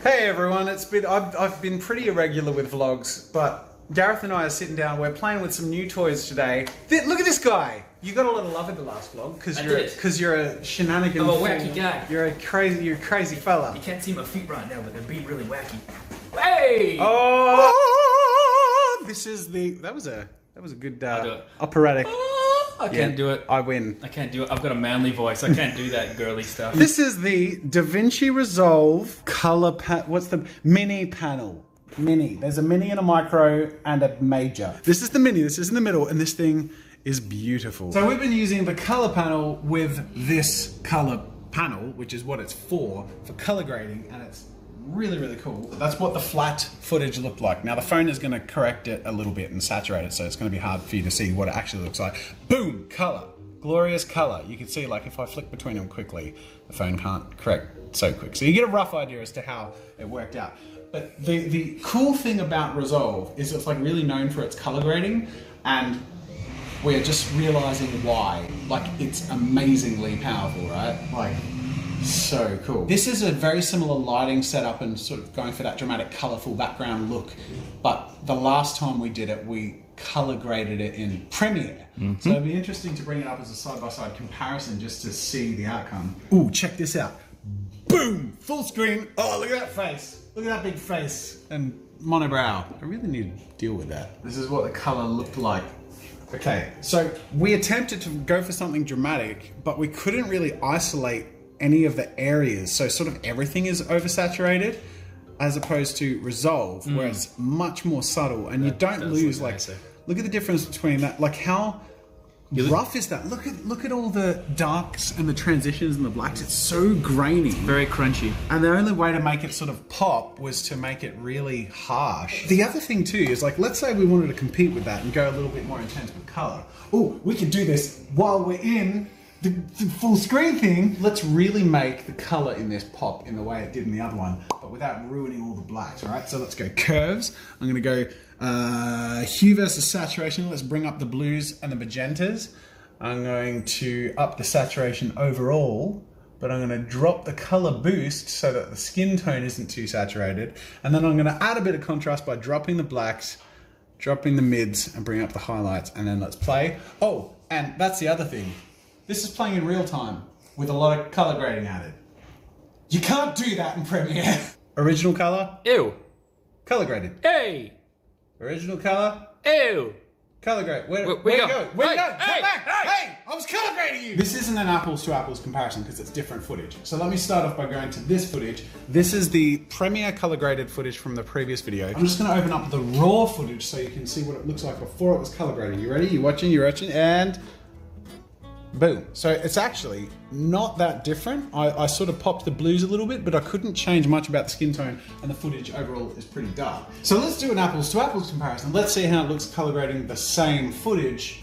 Hey everyone, I've been pretty irregular with vlogs, but Gareth and I are sitting down. We're playing with some new toys today. Look at this guy. You got a lot of love in the last vlog because you're a shenanigan. I'm a wacky guy. You're a crazy fella. You can't see my feet right now, but they're being really wacky. Hey! Oh, this is that was a good operatic. I can't do it. I win. I can't do it. I've got a manly voice. I can't do that girly stuff. This is the DaVinci Resolve color what's the mini panel? Mini. There's a mini and a micro and a major. This is the mini. This is in the middle, and this thing is beautiful. So we've been using the color panel with this color panel, which is what it's for color grading, and it's really cool. That's what the flat footage looked like. Now the phone is going to correct it a little bit and saturate it, so it's going to be hard for you to see what it actually looks like. Boom, color, glorious color. You can see, like, if I flick between them quickly, the phone can't correct so quick. So you get a rough idea as to how it worked out. But the cool thing about Resolve is it's like really known for its color grading, and we're just realizing why. Like, it's amazingly powerful, right? Like, so cool. This is a very similar lighting setup and sort of going for that dramatic, colorful background look. But the last time we did it, we color graded it in Premiere. So it'd be interesting to bring it up as a side-by-side comparison just to see the outcome. Ooh, check this out. Boom, full screen. Oh, look at that face. Look at that big face and monobrow. I really need to deal with that. This is what the color looked like. Okay, so we attempted to go for something dramatic, but we couldn't really isolate any of the areas, so sort of everything is oversaturated, as opposed to Resolve, where it's much more subtle, and you don't lose, like, look at the difference between that, like how rough is that? Look at all the darks and the transitions and the blacks. It's so grainy, Very crunchy. and the only way to make it sort of pop was to make it really harsh. The other thing too is, like, let's say we wanted to compete with that and go a little bit more intense with color. Oh, we could do this while we're in the full screen thing. Let's really make the color in this pop in the way it did in the other one, but without ruining all the blacks, right? So let's go curves. I'm gonna go hue versus saturation. Let's bring up the blues and the magentas. I'm going to up the saturation overall, but I'm gonna drop the color boost so that the skin tone isn't too saturated. And then I'm gonna add a bit of contrast by dropping the blacks, dropping the mids, and bring up the highlights, and then let's play. Oh, and that's the other thing. This is playing in real time with a lot of color grading added. You can't do that in Premiere. Original color, Ew. color graded. Hey. Original color, Ew. color grade. Where you you go? go? Where you Hey, go? hey, Come back! hey. Hey, I was color grading you. This isn't an apples to apples comparison because it's different footage. So let me start off by going to this footage. This is the Premiere color graded footage from the previous video. I'm just going to open up the raw footage so you can see what it looks like before it was color graded. You ready? You watching? You're watching, and boom. So it's actually not that different. I sort of popped the blues a little bit, but I couldn't change much about the skin tone, and the footage overall is pretty dark. So let's do an apples to apples comparison. Let's see how it looks color grading the same footage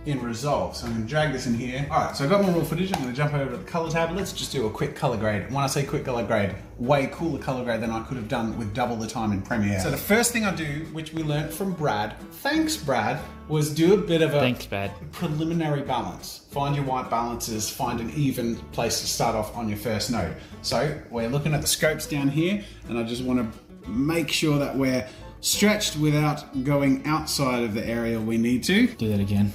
in Resolve. So I'm going to drag this in here. All right, so I've got my raw footage. I'm going to jump over to the color tab. Let's just do a quick color grade. When I say quick color grade, way cooler color grade than I could have done with double the time in Premiere. So the first thing I do, which we learned from Brad, thanks Brad, was do a bit of a Thanks, Brad. preliminary balance. Find your white balances, find an even place to start off on your first note. So we're looking at the scopes down here, and I just want to make sure that we're stretched without going outside of the area we need to. Do that again.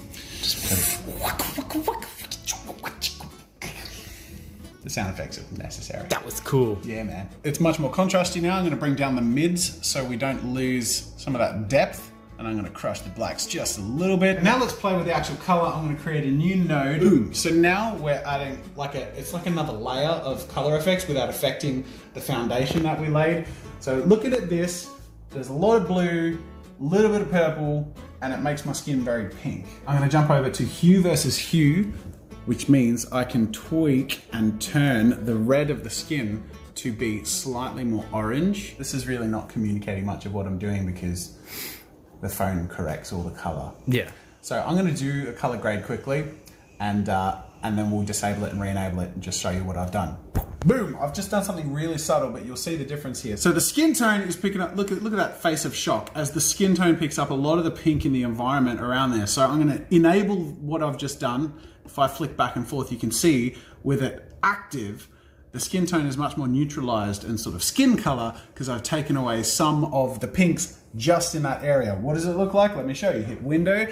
The sound effects are necessary. That was cool. Yeah, man. It's much more contrasty now. I'm going to bring down the mids so we don't lose some of that depth. And I'm going to crush the blacks just a little bit. Now let's play with the actual color. I'm going to create a new node. Boom. So now we're adding it's like another layer of color effects without affecting the foundation that we laid. So looking at this, there's a lot of blue, a little bit of purple, and it makes my skin very pink. I'm going to jump over to hue versus hue, which means I can tweak and turn the red of the skin to be slightly more orange. This is really not communicating much of what I'm doing because the phone corrects all the color. Yeah. So I'm going to do a color grade quickly, and then we'll disable it and re-enable it and just show you what I've done. Boom! I've just done something really subtle, but you'll see the difference here. So the skin tone is picking up, look at that face of shock, as the skin tone picks up a lot of the pink in the environment around there. So I'm going to enable what I've just done. If I flick back and forth, you can see with it active, the skin tone is much more neutralized and sort of skin color because I've taken away some of the pinks just in that area. What does it look like? Let me show you. Hit window,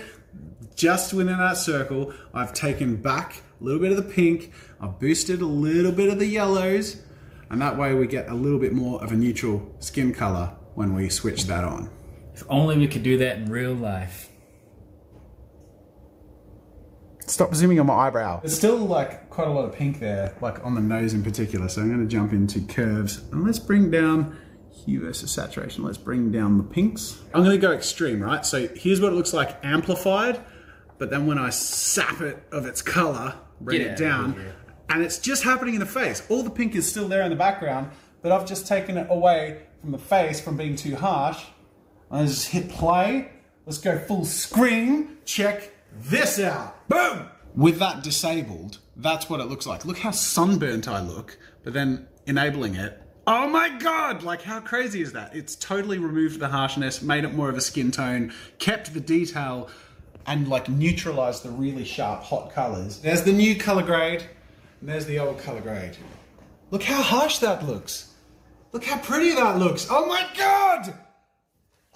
just within that circle, I've taken back a little bit of the pink, I've boosted a little bit of the yellows, and that way we get a little bit more of a neutral skin color when we switch that on. If only we could do that in real life. Stop zooming on my eyebrow. There's still like quite a lot of pink there, like on the nose in particular. So I'm gonna jump into curves and let's bring down hue versus saturation. Let's bring down the pinks. I'm gonna go extreme, right? So here's what it looks like amplified, but then when I sap it of its color, bring it down, and it's just happening in the face. All the pink is still there in the background, but I've just taken it away from the face from being too harsh. I just hit play. Let's go full screen. Check this out. Boom! With that disabled, that's what it looks like. Look how sunburnt I look, but then enabling it. Oh my God, like how crazy is that? It's totally removed the harshness, made it more of a skin tone, kept the detail, and like neutralized the really sharp, hot colors. There's the new color grade, and there's the old color grade. Look how harsh that looks. Look how pretty that looks. Oh my God!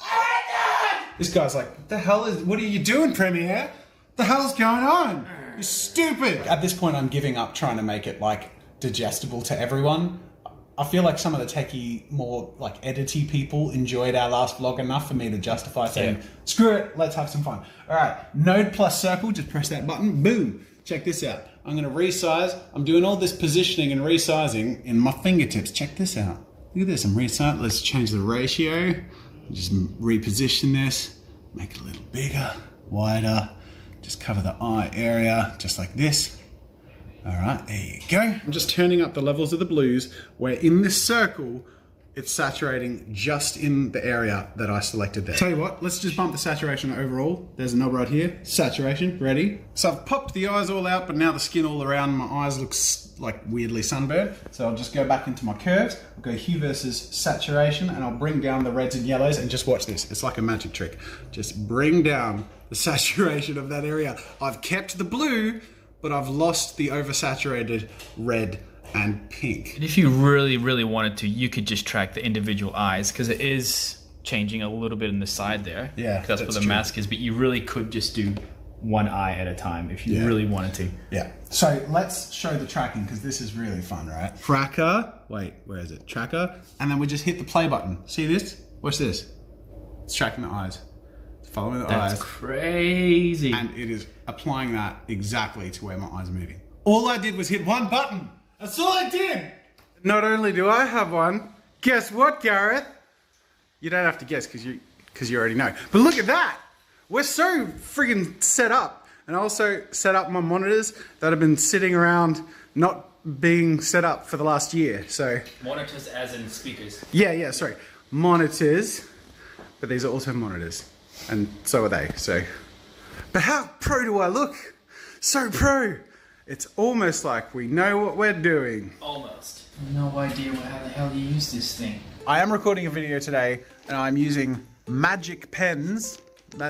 Oh my God! This guy's like, what are you doing, Premiere? What the hell's going on? You're stupid. At this point, I'm giving up trying to make it like digestible to everyone. I feel like some of the techie, more like edity people enjoyed our last vlog enough for me to justify saying, screw it, let's have some fun. All right, node plus circle, just press that button, boom. Check this out. I'm gonna resize. I'm doing all this positioning and resizing in my fingertips. Check this out. Look at this, I'm resizing. Let's change the ratio. Just reposition this, make it a little bigger, wider. Just cover the eye area, just like this. All right, there you go. I'm just turning up the levels of the blues where in this circle, it's saturating just in the area that I selected there. Tell you what, let's just bump the saturation overall. There's a knob right here, saturation, ready. So I've popped the eyes all out, but now the skin all around my eyes looks like weirdly sunburned. So I'll just go back into my curves. I'll go hue versus saturation and I'll bring down the reds and yellows and just watch this. It's like a magic trick. Just bring down the saturation of that area. I've kept the blue, but I've lost the oversaturated red and pink. And if you really, really wanted to, you could just track the individual eyes because it is changing a little bit in the side there. Yeah, that's where the mask is, but you really could just do one eye at a time if you really wanted to. Yeah. So let's show the tracking because this is really fun, right? Tracker, wait, where is it? Tracker, and then we just hit the play button. See this? Watch this. It's tracking the eyes. Following the eyes. That's crazy. And it is applying that exactly to where my eyes are moving. All I did was hit one button. That's all I did. Not only do I have one, guess what, Gareth? You don't have to guess because you already know. But look at that. We're so friggin' set up. And I also set up my monitors that have been sitting around not being set up for the last year. So monitors as in speakers. Yeah, sorry. Monitors. But these are also monitors. And so are they, so. But how pro do I look? So pro. It's almost like we know what we're doing. Almost. No idea how the hell you use this thing. I am recording a video today and I'm using magic pens.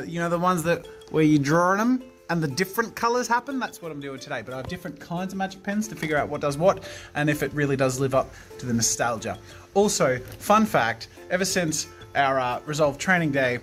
You know, the ones that where you draw on them and the different colors happen? That's what I'm doing today. But I have different kinds of magic pens to figure out what does what and if it really does live up to the nostalgia. Also, fun fact, ever since our Resolve training day,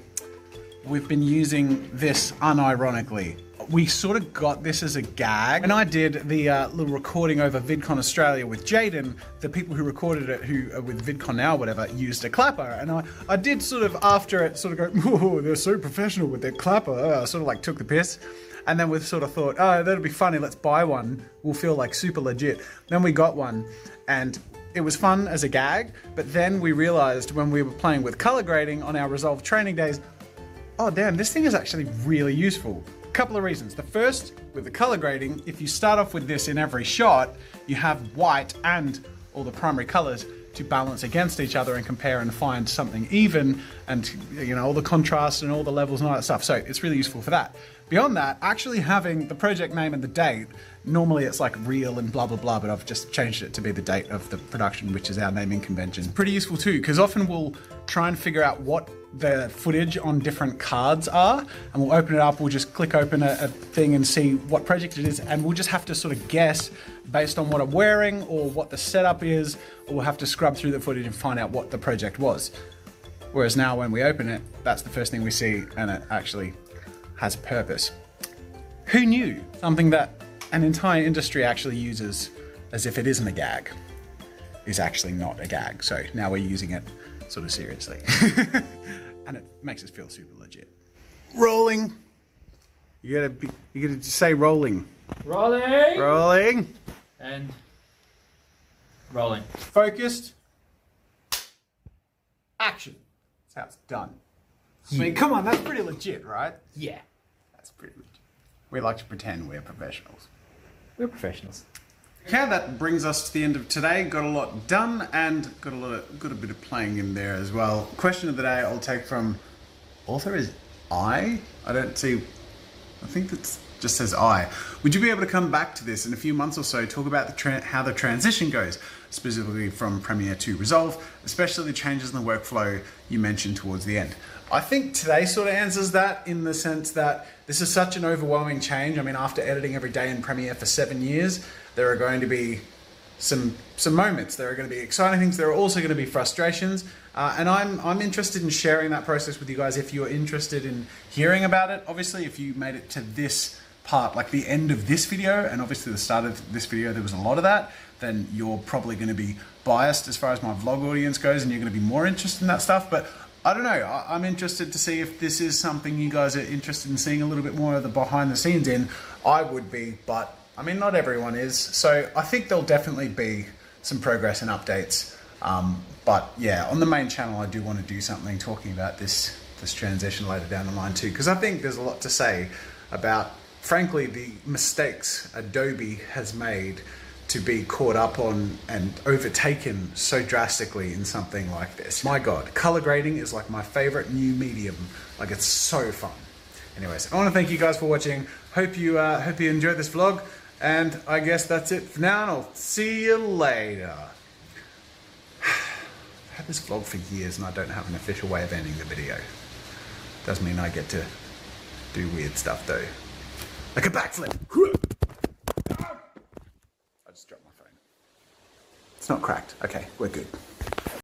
we've been using this unironically. We sort of got this as a gag. When I did the little recording over VidCon Australia with Jaden, the people who recorded it, who are with VidCon now or whatever, used a clapper. And I did sort of, after it, sort of go, oh, they're so professional with their clapper. I sort of like took the piss. And then we sort of thought, oh, that'll be funny, let's buy one. We'll feel like super legit. Then we got one and it was fun as a gag, but then we realized when we were playing with color grading on our Resolve training days, oh damn, this thing is actually really useful. A couple of reasons. The first, with the color grading, if you start off with this in every shot, you have white and all the primary colors to balance against each other and compare and find something even and, you know, all the contrast and all the levels and all that stuff. So it's really useful for that. Beyond that, actually having the project name and the date, normally it's like real and blah, blah, blah, but I've just changed it to be the date of the production, which is our naming convention. It's pretty useful too, because often we'll try and figure out what the footage on different cards are, and we'll open it up, we'll just click open a thing and see what project it is, and we'll just have to sort of guess based on what I'm wearing or what the setup is, or we'll have to scrub through the footage and find out what the project was. Whereas now when we open it, that's the first thing we see and it actually has a purpose. Who knew? Something that an entire industry actually uses as if it isn't a gag is actually not a gag. So now we're using it sort of seriously. And it makes us feel super legit. Rolling. You gotta say rolling. Rolling. Rolling. And rolling. Focused. Action. That's how it's done. I mean, come on, that's pretty legit, right? Yeah. That's pretty legit. We like to pretend we're professionals. We're professionals. Okay, that brings us to the end of today. Got a lot done and got a bit of playing in there as well. Question of the day I'll take from author is I don't see. I think it just says I. Would you be able to come back to this in a few months or so, talk about how the transition goes, specifically from Premiere to Resolve, especially the changes in the workflow you mentioned towards the end? I think today sort of answers that in the sense that this is such an overwhelming change. I mean, after editing every day in Premiere for 7 years, there are going to be some moments. There are going to be exciting things. There are also going to be frustrations. And I'm interested in sharing that process with you guys if you're interested in hearing about it. Obviously, if you made it to this part, like the end of this video, and obviously the start of this video, there was a lot of that, then you're probably going to be biased as far as my vlog audience goes, and you're going to be more interested in that stuff. But I don't know, I'm interested to see if this is something you guys are interested in seeing a little bit more of the behind the scenes in. I would be, but I mean, not everyone is. So I think there'll definitely be some progress and updates. But yeah, on the main channel, I do want to do something talking about this transition later down the line too, because I think there's a lot to say about, frankly, the mistakes Adobe has made to be caught up on and overtaken so drastically in something like this. My God, color grading is like my favorite new medium. Like, it's so fun. Anyways, I want to thank you guys for watching. Hope you enjoyed this vlog, and I guess that's it for now, and I'll see you later. I've had this vlog for years and I don't have an official way of ending the video. Doesn't mean I get to do weird stuff though. Like a backflip. I just dropped my phone. It's not cracked. Okay, we're good.